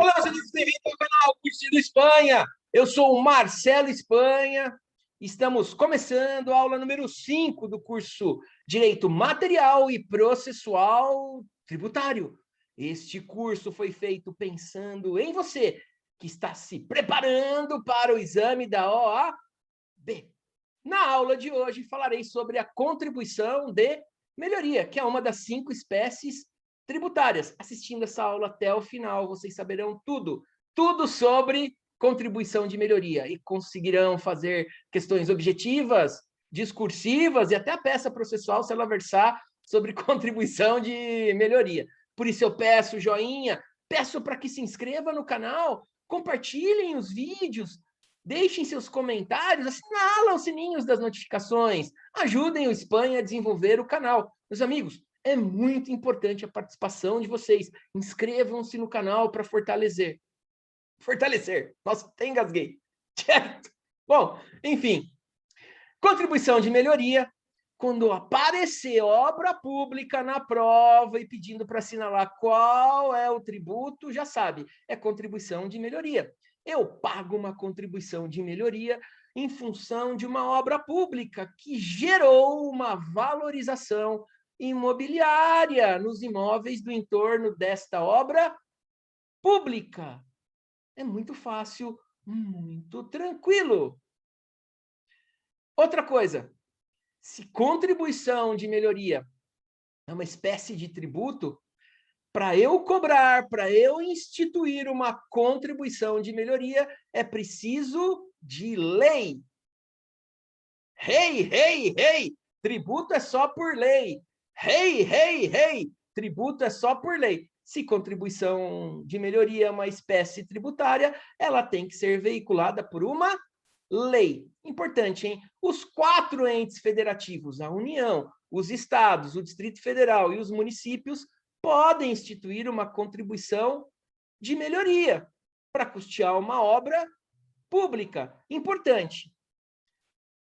Olá, sejam bem-vindos ao canal Curtindo Espanha. Eu sou o Marcelo Espanha. Estamos começando a aula número 5 do curso Direito Material e Processual Tributário. Este curso foi feito pensando em você, que está se preparando para o exame da OAB. Na aula de hoje, falarei sobre a contribuição de melhoria, que é uma das 5 espécies tributárias. Assistindo essa aula até o final, vocês saberão tudo sobre contribuição de melhoria e conseguirão fazer questões objetivas, discursivas e até a peça processual se ela versar sobre contribuição de melhoria. Por isso eu peço joinha, peço para que se inscreva no canal, compartilhem os vídeos, deixem seus comentários, assinalem os sininhos das notificações, ajudem o Espanha a desenvolver o canal. Meus amigos, é muito importante a participação de vocês. Inscrevam-se no canal para fortalecer. Nossa, até engasguei. Certo? Bom, enfim. Contribuição de melhoria. Quando aparecer obra pública na prova e pedindo para assinalar qual é o tributo, já sabe, é contribuição de melhoria. Eu pago uma contribuição de melhoria em função de uma obra pública que gerou uma valorização imobiliária nos imóveis do entorno desta obra pública. É muito fácil, muito tranquilo. Outra coisa, se contribuição de melhoria é uma espécie de tributo, para eu cobrar, para eu instituir uma contribuição de melhoria, é preciso de lei. Hey! Tributo é só por lei. Hey! Tributo é só por lei. Se contribuição de melhoria é uma espécie tributária, ela tem que ser veiculada por uma lei. Importante, hein? Os 4 entes federativos, a União, os estados, o Distrito Federal e os municípios, podem instituir uma contribuição de melhoria para custear uma obra pública. Importante,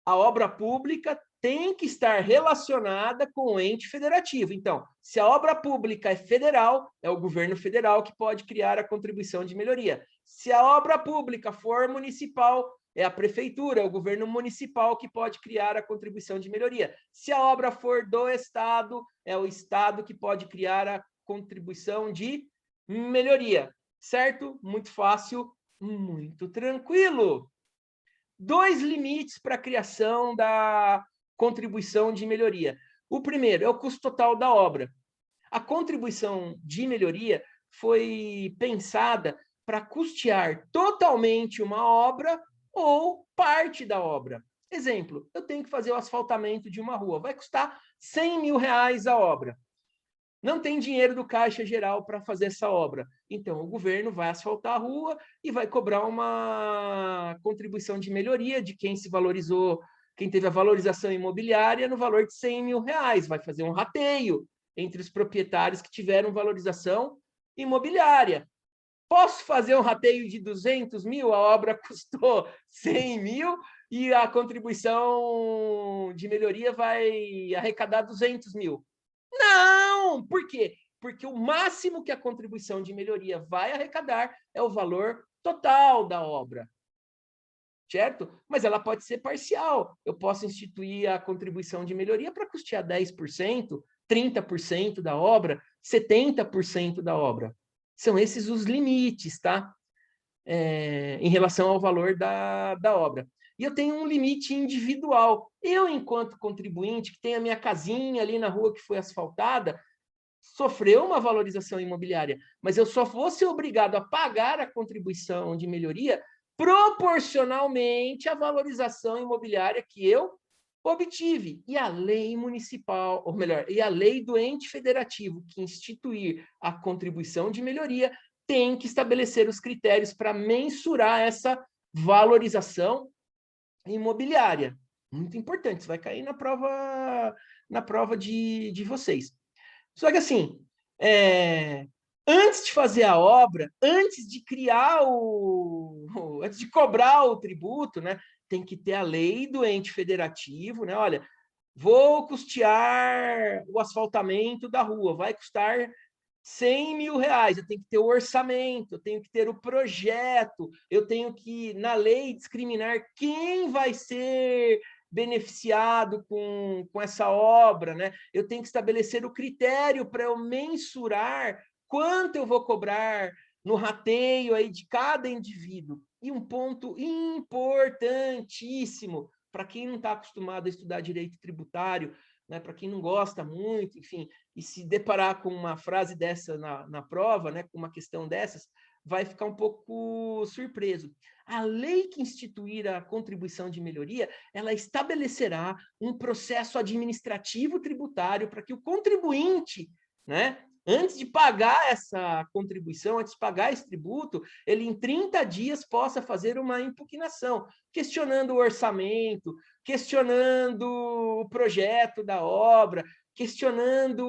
a obra pública tem que estar relacionada com o ente federativo. Então, se a obra pública é federal, é o governo federal que pode criar a contribuição de melhoria. Se a obra pública for municipal, é a prefeitura, é o governo municipal que pode criar a contribuição de melhoria. Se a obra for do estado, é o estado que pode criar a contribuição de melhoria. Certo? Muito fácil, muito tranquilo. 2 limites para a criação da contribuição de melhoria. O primeiro é o custo total da obra. A contribuição de melhoria foi pensada para custear totalmente uma obra ou parte da obra. Exemplo, eu tenho que fazer o asfaltamento de uma rua, vai custar 100 mil reais a obra. Não tem dinheiro do Caixa Geral para fazer essa obra. Então, o governo vai asfaltar a rua e vai cobrar uma contribuição de melhoria de quem se valorizou, quem teve a valorização imobiliária no valor de 100 mil reais. Vai fazer um rateio entre os proprietários que tiveram valorização imobiliária. Posso fazer um rateio de 200 mil? A obra custou 100 mil e a contribuição de melhoria vai arrecadar 200 mil. Não! Por quê? Porque o máximo que a contribuição de melhoria vai arrecadar é o valor total da obra. Certo? Mas ela pode ser parcial. Eu posso instituir a contribuição de melhoria para custear 10%, 30% da obra, 70% da obra. São esses os limites, tá? Em relação ao valor da obra. E eu tenho um limite individual. Eu, enquanto contribuinte, que tenho a minha casinha ali na rua que foi asfaltada, sofreu uma valorização imobiliária, mas eu só vou ser obrigado a pagar a contribuição de melhoria proporcionalmente à valorização imobiliária que eu obtive. E a lei municipal, ou melhor, e a lei do ente federativo que instituir a contribuição de melhoria tem que estabelecer os critérios para mensurar essa valorização imobiliária. Muito importante, isso vai cair na prova de vocês. Só que assim, antes de fazer a obra, antes de criar antes de cobrar o tributo, né, tem que ter a lei do ente federativo, né? Olha, vou custear o asfaltamento da rua, vai custar R$ 100.000, eu tenho que ter o orçamento, eu tenho que ter o projeto, eu tenho que, na lei, discriminar quem vai ser beneficiado com essa obra, né? Eu tenho que estabelecer o critério para eu mensurar quanto eu vou cobrar no rateio aí de cada indivíduo. E um ponto importantíssimo para quem não está acostumado a estudar direito tributário, né, para quem não gosta muito, enfim, e se deparar com uma frase dessa na prova, né, com uma questão dessas, vai ficar um pouco surpreso. A lei que instituir a contribuição de melhoria, ela estabelecerá um processo administrativo tributário para que o contribuinte, né, antes de pagar essa contribuição, antes de pagar esse tributo, ele em 30 dias possa fazer uma impugnação, questionando o orçamento, questionando o projeto da obra, questionando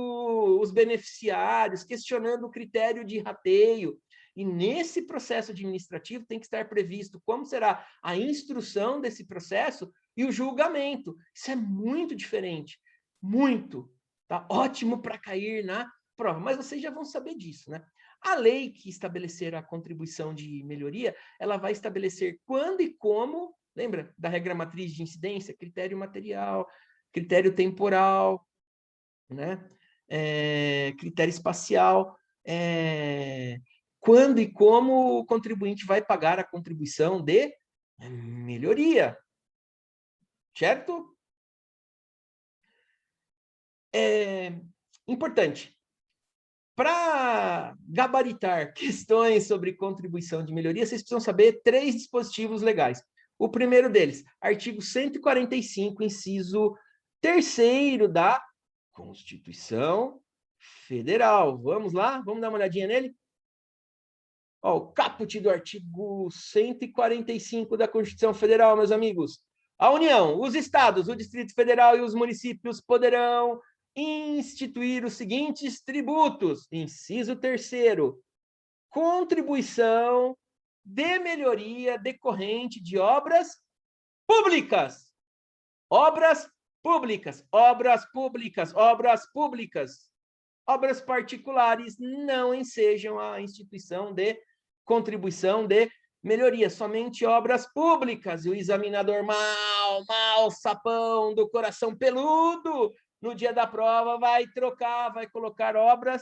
os beneficiários, questionando o critério de rateio. E nesse processo administrativo tem que estar previsto como será a instrução desse processo e o julgamento. Isso é muito diferente, muito. Tá ótimo para cair na prova, mas vocês já vão saber disso, né? A lei que estabelecer a contribuição de melhoria, ela vai estabelecer quando e como, lembra da regra matriz de incidência? Critério material, critério temporal, né? Critério espacial, quando e como o contribuinte vai pagar a contribuição de melhoria, certo? Importante. Para gabaritar questões sobre contribuição de melhoria, vocês precisam saber 3 dispositivos legais. O primeiro deles, artigo 145, inciso 3º da Constituição Federal. Vamos lá? Vamos dar uma olhadinha nele? Ó, o caput do artigo 145 da Constituição Federal, meus amigos. A União, os estados, o Distrito Federal e os municípios poderão instituir os seguintes tributos. Inciso 3º, contribuição de melhoria decorrente de obras públicas. Obras públicas, obras públicas, obras públicas. Obras particulares não ensejam a instituição de contribuição de melhoria, somente obras públicas. E o examinador mal sapão do coração peludo, no dia da prova, vai trocar, vai colocar obras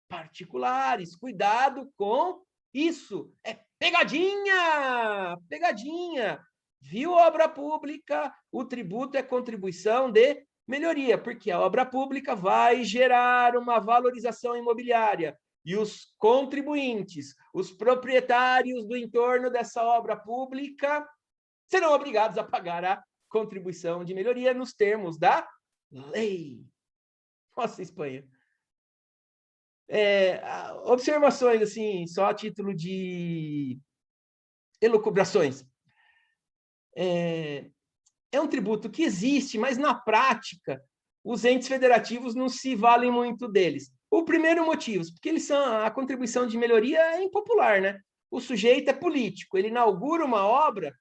particulares. Cuidado com isso. É pegadinha! Pegadinha! Viu obra pública? O tributo é contribuição de melhoria, porque a obra pública vai gerar uma valorização imobiliária. E os contribuintes, os proprietários do entorno dessa obra pública, serão obrigados a pagar a contribuição de melhoria nos termos da lei. Nossa, Espanha. Observações, assim, só a título de elucubrações. É um tributo que existe, mas na prática, os entes federativos não se valem muito deles. O primeiro motivo, porque a contribuição de melhoria é impopular, né? O sujeito é político, ele inaugura uma obra,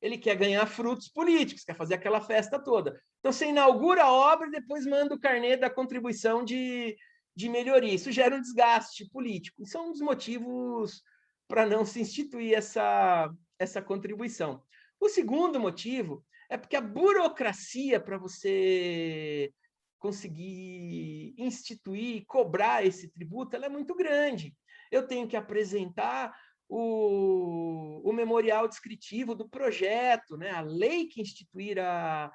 ele quer ganhar frutos políticos, quer fazer aquela festa toda. Então, você inaugura a obra e depois manda o carnê da contribuição de melhoria. Isso gera um desgaste político. Isso é um dos motivos para não se instituir essa contribuição. O segundo motivo é porque a burocracia para você conseguir instituir, cobrar esse tributo, ela é muito grande. Eu tenho que apresentar o memorial descritivo do projeto, né? A lei que instituir a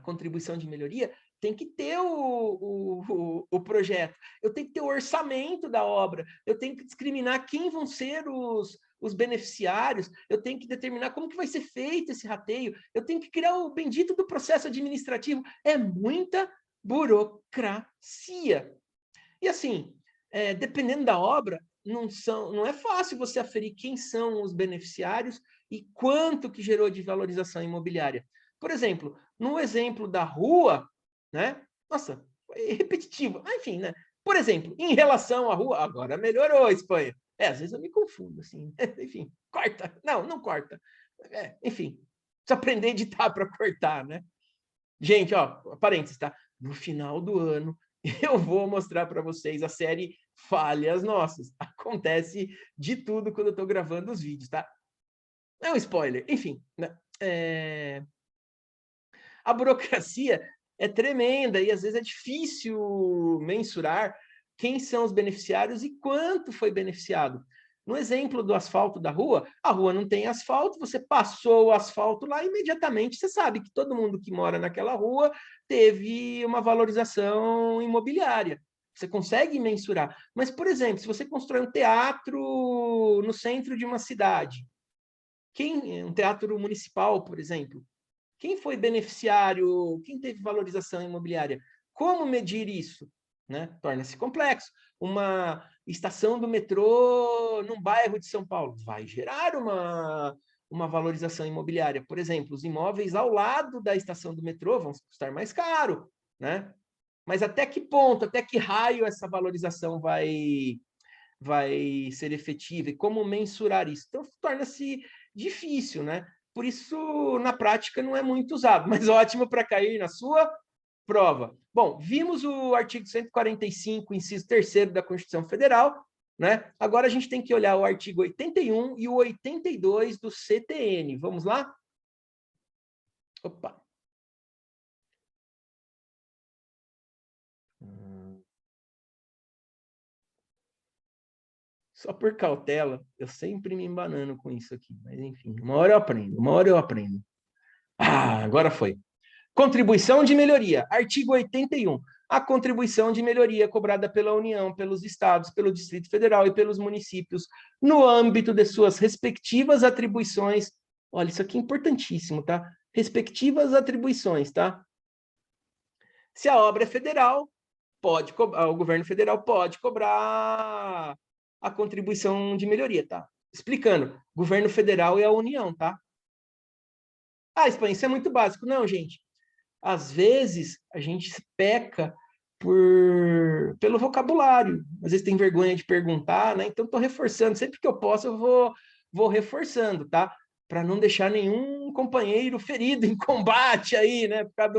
contribuição de melhoria tem que ter o projeto, eu tenho que ter o orçamento da obra, eu tenho que discriminar quem vão ser os beneficiários, eu tenho que determinar como que vai ser feito esse rateio, eu tenho que criar o bendito do processo administrativo. É muita burocracia. E assim, dependendo da obra, não é fácil você aferir quem são os beneficiários e quanto que gerou de valorização imobiliária. Por exemplo, no exemplo da rua, né? Nossa, é repetitivo. Enfim, né? Por exemplo, em relação à rua, agora melhorou a Espanha. Às vezes eu me confundo, assim. Enfim, corta. Não corta. Enfim, precisa aprender a editar para cortar, né? Gente, ó, parênteses, tá? No final do ano, eu vou mostrar para vocês a série Falhas Nossas. Acontece de tudo quando eu estou gravando os vídeos, tá? É um spoiler. Enfim, né? A burocracia é tremenda e às vezes é difícil mensurar quem são os beneficiários e quanto foi beneficiado. No exemplo do asfalto da rua, a rua não tem asfalto, você passou o asfalto lá, imediatamente você sabe que todo mundo que mora naquela rua teve uma valorização imobiliária. Você consegue mensurar. Mas, por exemplo, se você constrói um teatro no centro de uma cidade, um teatro municipal, por exemplo, quem foi beneficiário, quem teve valorização imobiliária? Como medir isso? Né? Torna-se complexo. Uma estação do metrô num bairro de São Paulo vai gerar uma valorização imobiliária. Por exemplo, os imóveis ao lado da estação do metrô vão custar mais caro, né? Mas até que ponto, até que raio essa valorização vai ser efetiva e como mensurar isso? Então, torna-se difícil, né? Por isso, na prática, não é muito usado, mas ótimo para cair na sua prova. Bom, vimos o artigo 145, inciso 3º da Constituição Federal, né? Agora a gente tem que olhar o artigo 81 e o 82 do CTN. Vamos lá? Opa! Só por cautela, eu sempre me embanando com isso aqui, mas enfim, uma hora eu aprendo, uma hora eu aprendo. Ah, agora foi. Contribuição de melhoria. Artigo 81. A contribuição de melhoria cobrada pela União, pelos estados, pelo Distrito Federal e pelos municípios no âmbito de suas respectivas atribuições. Olha, isso aqui é importantíssimo, tá? Respectivas atribuições, tá? Se a obra é federal, o governo federal pode cobrar a contribuição de melhoria, tá? Explicando, governo federal é a União, tá? Ah, Espanha, isso é muito básico. Não, gente. Às vezes, a gente peca pelo vocabulário. Às vezes tem vergonha de perguntar, né? Então, estou reforçando. Sempre que eu posso, eu vou reforçando, tá? Para não deixar nenhum companheiro ferido em combate aí, né? Por causa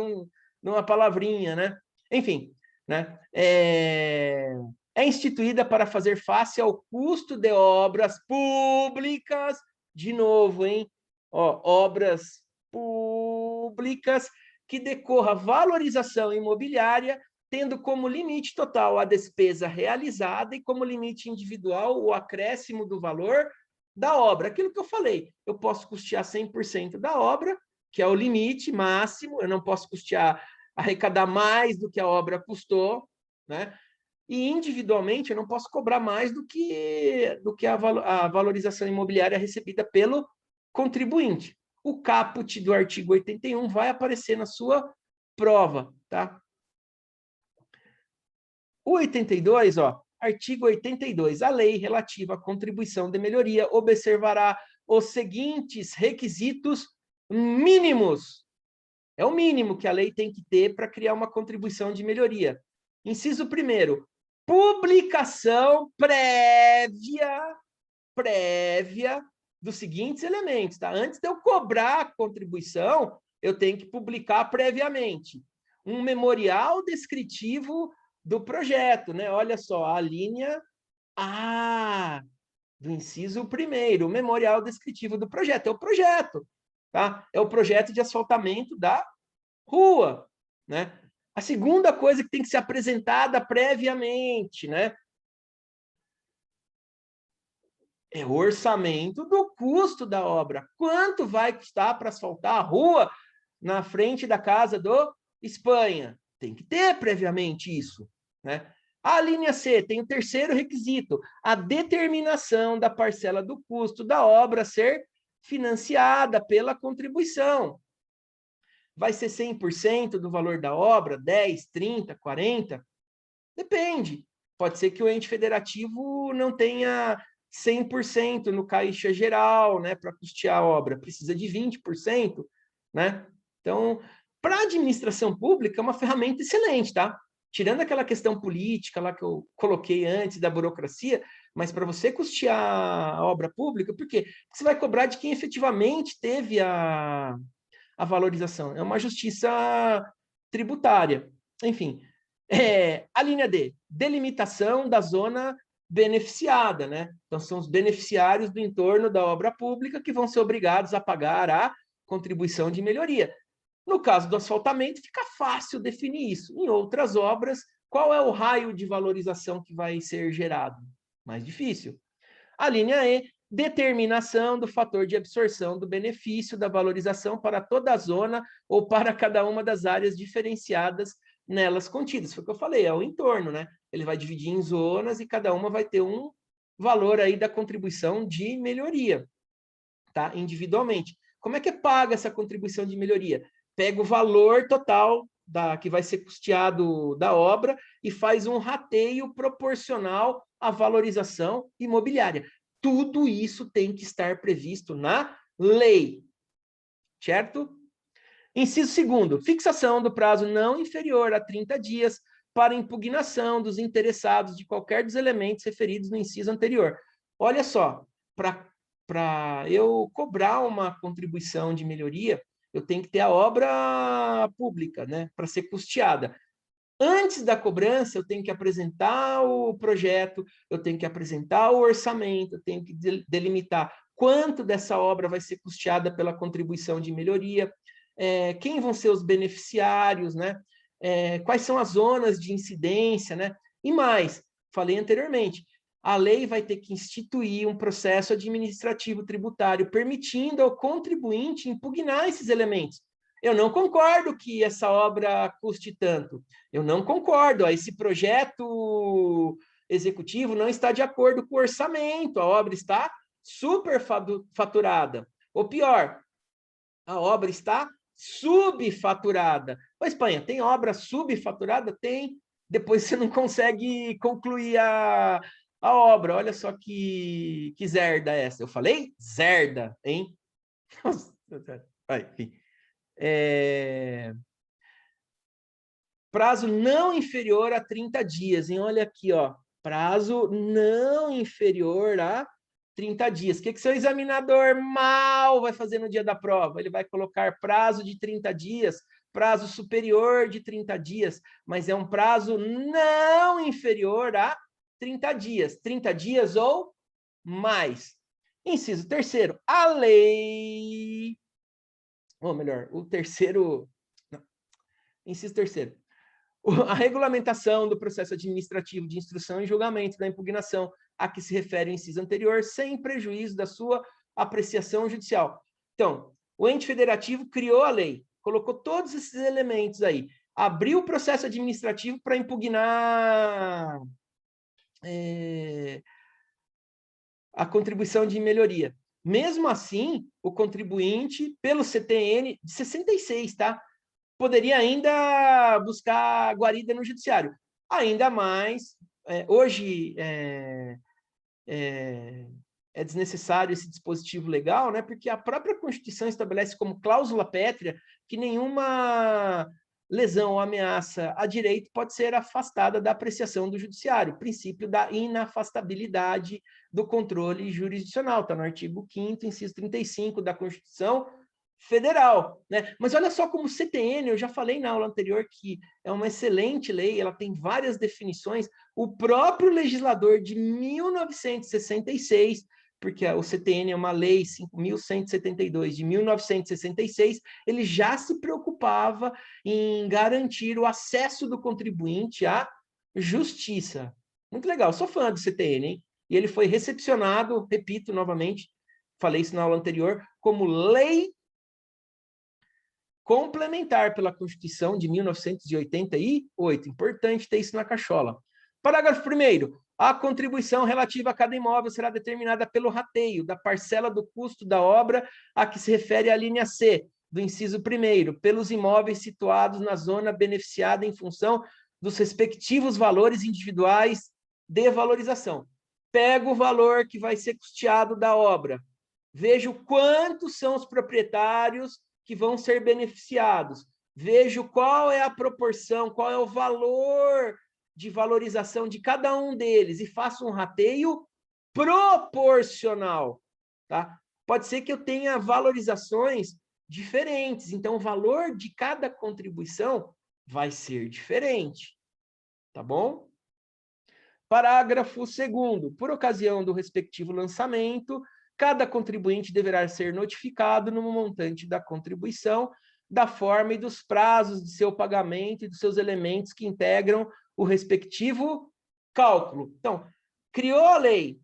de uma palavrinha, né? Enfim, né? É instituída para fazer face ao custo de obras públicas, de novo, hein? Ó, obras públicas que decorra valorização imobiliária, tendo como limite total a despesa realizada e como limite individual o acréscimo do valor da obra. Aquilo que eu falei, eu posso custear 100% da obra, que é o limite máximo, eu não posso arrecadar mais do que a obra custou, né? E individualmente eu não posso cobrar mais do que a valorização imobiliária recebida pelo contribuinte. O caput do artigo 81 vai aparecer na sua prova, tá? O 82, ó, artigo 82, a lei relativa à contribuição de melhoria observará os seguintes requisitos mínimos. É o mínimo que a lei tem que ter para criar uma contribuição de melhoria. Inciso 1º, publicação prévia dos seguintes elementos, tá? Antes de eu cobrar a contribuição, eu tenho que publicar previamente um memorial descritivo do projeto, né? Olha só, a linha A do inciso 1º, o memorial descritivo do projeto, é o projeto, tá? É o projeto de asfaltamento da rua, né? A segunda coisa que tem que ser apresentada previamente, né? É o orçamento do custo da obra. Quanto vai custar para asfaltar a rua na frente da casa do Espanha? Tem que ter previamente isso, né? A linha C tem o 3º requisito, a determinação da parcela do custo da obra a ser financiada pela contribuição. Vai ser 100% do valor da obra, 10, 30, 40? Depende. Pode ser que o ente federativo não tenha 100% no caixa geral, né, para custear a obra, precisa de 20%, né? Então, para a administração pública é uma ferramenta excelente, tá? Tirando aquela questão política lá que eu coloquei antes da burocracia, mas para você custear a obra pública, por quê? Porque você vai cobrar de quem efetivamente teve a valorização. É uma justiça tributária. Enfim, A linha D, delimitação da zona beneficiada, né? Então, são os beneficiários do entorno da obra pública que vão ser obrigados a pagar a contribuição de melhoria. No caso do asfaltamento, fica fácil definir isso. Em outras obras, qual é o raio de valorização que vai ser gerado? Mais difícil. A linha E, determinação do fator de absorção do benefício da valorização para toda a zona ou para cada uma das áreas diferenciadas nelas contidas. Foi o que eu falei, é o entorno, né? Ele vai dividir em zonas e cada uma vai ter um valor aí da contribuição de melhoria, tá? Individualmente. Como é que paga essa contribuição de melhoria? Pega o valor total que vai ser custeado da obra e faz um rateio proporcional à valorização imobiliária. Tudo isso tem que estar previsto na lei, certo? Inciso 2º, fixação do prazo não inferior a 30 dias para impugnação dos interessados de qualquer dos elementos referidos no inciso anterior. Olha só, para eu cobrar uma contribuição de melhoria, eu tenho que ter a obra pública, né, para ser custeada. Antes da cobrança, eu tenho que apresentar o projeto, eu tenho que apresentar o orçamento, eu tenho que delimitar quanto dessa obra vai ser custeada pela contribuição de melhoria, quem vão ser os beneficiários, né? Quais são as zonas de incidência, né? E mais, falei anteriormente, a lei vai ter que instituir um processo administrativo tributário permitindo ao contribuinte impugnar esses elementos. Eu não concordo que essa obra custe tanto. Eu não concordo. Esse projeto executivo não está de acordo com o orçamento. A obra está superfaturada. Ou pior, a obra está subfaturada. Ô, Espanha, tem obra subfaturada? Tem. Depois você não consegue concluir a obra. Olha só que zerda essa. Eu falei zerda, hein? Enfim. Prazo não inferior a 30 dias, hein? Olha aqui, ó. Prazo não inferior a 30 dias. O que seu examinador mal vai fazer no dia da prova? Ele vai colocar prazo de 30 dias, prazo superior de 30 dias, mas é um prazo não inferior a 30 dias. 30 dias ou mais. Inciso 3º, a lei... Ou melhor, o terceiro... Não. Inciso 3º. A regulamentação do processo administrativo de instrução e julgamento da impugnação a que se refere o inciso anterior, sem prejuízo da sua apreciação judicial. Então, o ente federativo criou a lei, colocou todos esses elementos aí, abriu o processo administrativo para impugnar a contribuição de melhoria. Mesmo assim, o contribuinte, pelo CTN de 66, tá? Poderia ainda buscar guarida no judiciário. Ainda mais, hoje é desnecessário esse dispositivo legal, né? Porque a própria Constituição estabelece como cláusula pétrea que nenhuma lesão ou ameaça a direito pode ser afastada da apreciação do judiciário, princípio da inafastabilidade do controle jurisdicional, está no artigo 5º, inciso 35 da Constituição Federal, né? Mas olha só como o CTN, eu já falei na aula anterior que é uma excelente lei, ela tem várias definições, o próprio legislador de 1966, porque o CTN é uma lei 5.172 de 1966, ele já se preocupava em garantir o acesso do contribuinte à justiça. Muito legal, sou fã do CTN, hein? E ele foi recepcionado, repito novamente, falei isso na aula anterior, como lei complementar pela Constituição de 1988. Importante ter isso na cachola. Parágrafo 1º. A contribuição relativa a cada imóvel será determinada pelo rateio da parcela do custo da obra a que se refere a linha C, do inciso 1º, pelos imóveis situados na zona beneficiada em função dos respectivos valores individuais de valorização. Pego o valor que vai ser custeado da obra, vejo quantos são os proprietários que vão ser beneficiados, vejo qual é a proporção, qual é o valor de valorização de cada um deles e faço um rateio proporcional, tá? Pode ser que eu tenha valorizações diferentes, então o valor de cada contribuição vai ser diferente. tá bom? Parágrafo 2º. Por ocasião do respectivo lançamento, cada contribuinte deverá ser notificado no montante da contribuição, da forma e dos prazos de seu pagamento e dos seus elementos que integram o respectivo cálculo. Então, criou a lei,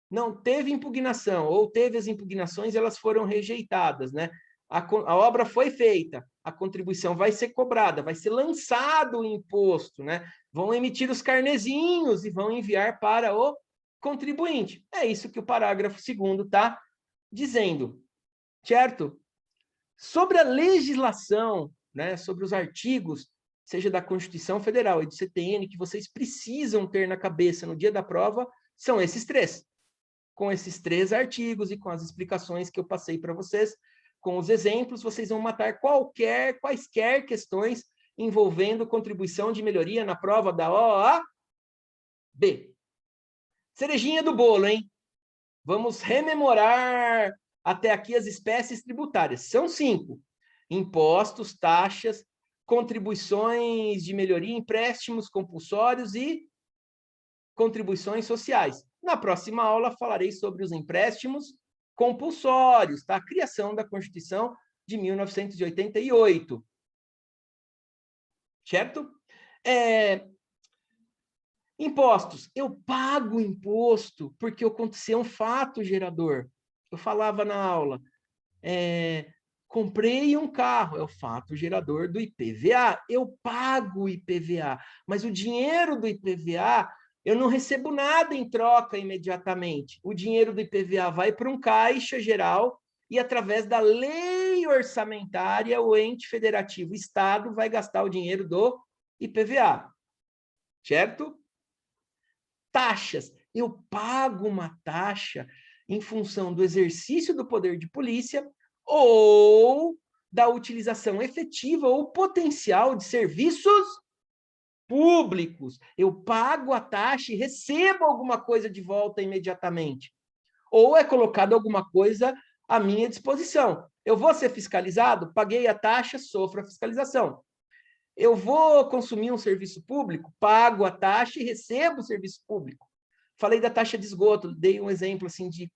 não teve impugnação, ou teve as impugnações, elas foram rejeitadas, né? A obra foi feita, a contribuição vai ser cobrada, vai ser lançado o imposto, né? Vão emitir os carnezinhos e vão enviar para o contribuinte. É isso que o parágrafo 2º está dizendo, certo? Sobre a legislação, né, sobre os artigos, seja da Constituição Federal e do CTN, que vocês precisam ter na cabeça no dia da prova, são esses 3. Com esses 3 artigos e com as explicações que eu passei para vocês, com os exemplos, vocês vão matar quaisquer questões envolvendo contribuição de melhoria na prova da OAB. Cerejinha do bolo, hein? Vamos rememorar até aqui as espécies tributárias. São 5. Impostos, taxas, contribuições de melhoria, empréstimos compulsórios e contribuições sociais. Na próxima aula falarei sobre os empréstimos compulsórios, tá? A criação da Constituição de 1988. Certo? Impostos. Eu pago imposto porque aconteceu um fato gerador. Eu falava na aula, comprei um carro, é o fato gerador do IPVA. Eu pago o IPVA, mas o dinheiro do IPVA, eu não recebo nada em troca imediatamente. O dinheiro do IPVA vai para um caixa geral e, através da lei orçamentária, o ente federativo, o Estado, vai gastar o dinheiro do IPVA. Certo? Taxas. Eu pago uma taxa em função do exercício do poder de polícia ou da utilização efetiva ou potencial de serviços públicos. Eu pago a taxa e recebo alguma coisa de volta imediatamente. Ou é colocado alguma coisa à minha disposição. Eu vou ser fiscalizado? Paguei a taxa, sofro a fiscalização. Eu vou consumir um serviço público? Pago a taxa e recebo o serviço público. Falei da taxa de esgoto, dei um exemplo assim de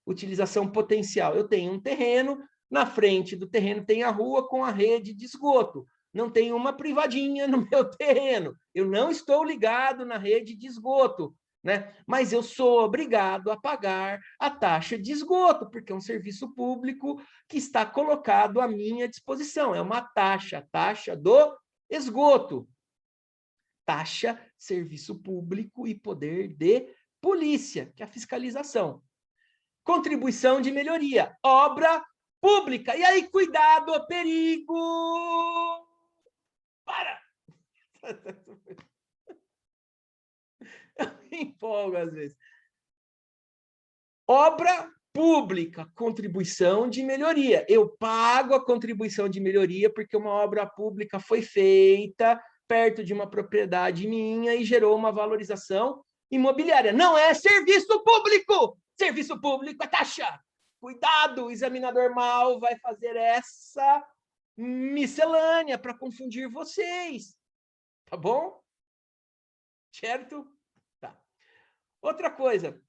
utilização potencial. Eu tenho um terreno, na frente do terreno tem a rua com a rede de esgoto. Não tem uma privadinha no meu terreno. Eu não estou ligado na rede de esgoto, né? Mas eu sou obrigado a pagar a taxa de esgoto, porque é um serviço público que está colocado à minha disposição. É uma taxa, taxa do esgoto. Taxa, serviço público e poder de polícia, que é a fiscalização. Contribuição de melhoria, obra pública. E aí, cuidado, perigo! Para! Eu me empolgo às vezes. Obra pública, contribuição de melhoria. Eu pago a contribuição de melhoria porque uma obra pública foi feita perto de uma propriedade minha e gerou uma valorização imobiliária. Não é serviço público! Serviço público é taxa. Cuidado, o examinador mal vai fazer essa miscelânea para confundir vocês. Tá bom? Certo? Tá. Outra coisa,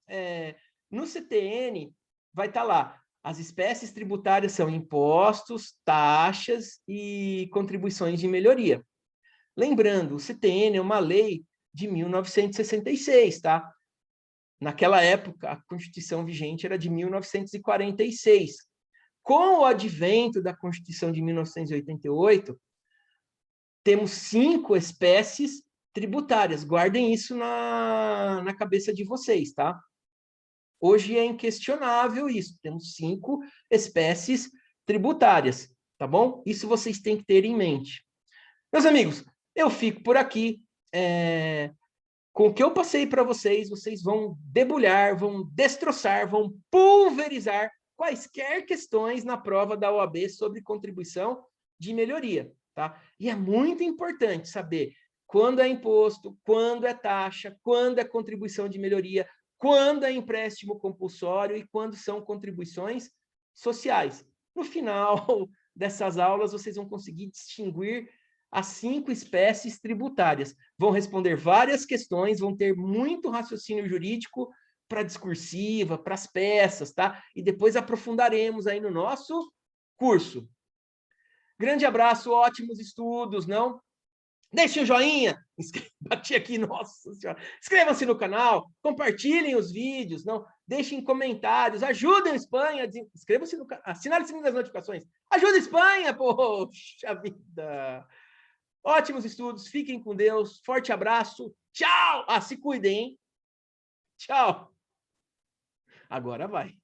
no CTN vai estar lá, as espécies tributárias são impostos, taxas e contribuições de melhoria. Lembrando, o CTN é uma lei de 1966, tá? Naquela época, a Constituição vigente era de 1946. Com o advento da Constituição de 1988, temos 5 espécies tributárias. Guardem isso na cabeça de vocês, tá? Hoje é inquestionável isso. Temos 5 espécies tributárias, tá bom? Isso vocês têm que ter em mente. Meus amigos, eu fico por aqui. Com o que eu passei para vocês, vocês vão debulhar, vão destroçar, vão pulverizar quaisquer questões na prova da OAB sobre contribuição de melhoria, tá? E é muito importante saber quando é imposto, quando é taxa, quando é contribuição de melhoria, quando é empréstimo compulsório e quando são contribuições sociais. No final dessas aulas, vocês vão conseguir distinguir as 5 espécies tributárias. Vão responder várias questões, vão ter muito raciocínio jurídico para a discursiva, para as peças, tá? E depois aprofundaremos aí no nosso curso. Grande abraço, ótimos estudos, não? Deixem o joinha, bati aqui, nossa senhora. Inscrevam-se no canal, compartilhem os vídeos, não? Deixem comentários, ajudem a Espanha, inscrevam-se no canal, assinalem o sininho das notificações. Ajuda a Espanha, poxa vida. Ótimos estudos, fiquem com Deus, forte abraço, tchau! Ah, se cuidem, hein? Tchau! Agora vai.